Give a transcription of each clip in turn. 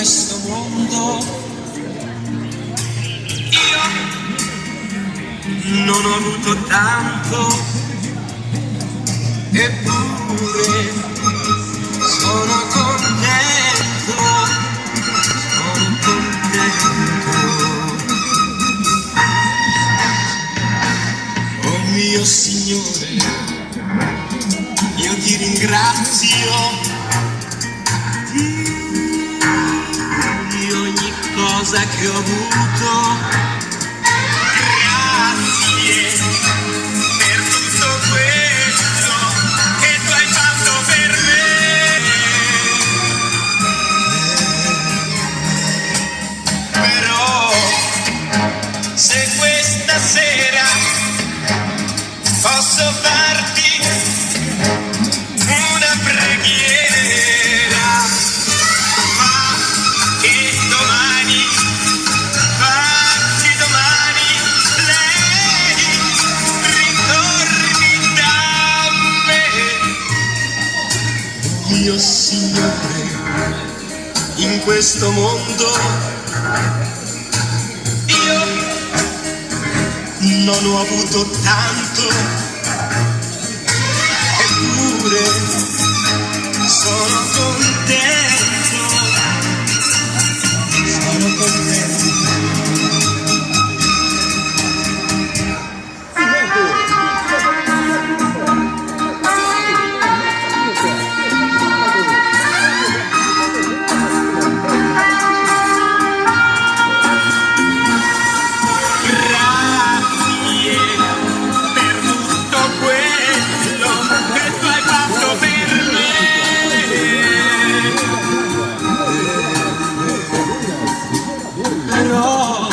questo mondo io non ho avuto tanto, eppure sono contento, sono contento. Oh mio Signore, io ti ringrazio di ogni cosa che ho avuto. Grazie per tutto quello che tu hai fatto per me. Però se questa sera posso farti una preghiera, fa che domani lei ritorni da me. Mio Signore, in questo mondo io non ho avuto tanto, eppure sono contento, sono contento. Grazie per tutto quello che tu hai fatto per me. Però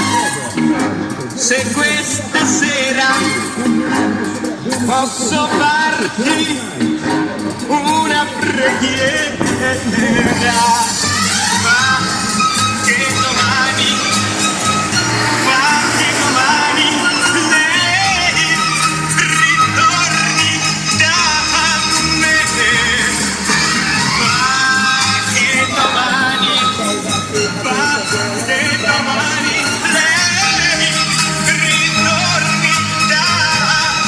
se questa sera posso farti una preghiera, fa che domani lei ritorni da me. Fa che domani lei ritorni da me. Fa che domani lei ritorni da me.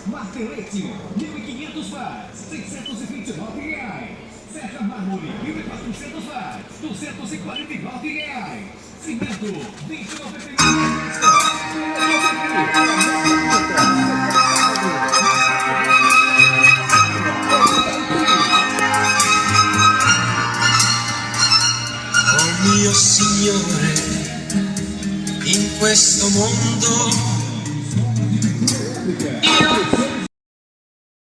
Martelete, 1.500 watts, R$629. Serra Mármore, 1.400 watts, R$249. Cimento, Oh mio Signore, in questo mondo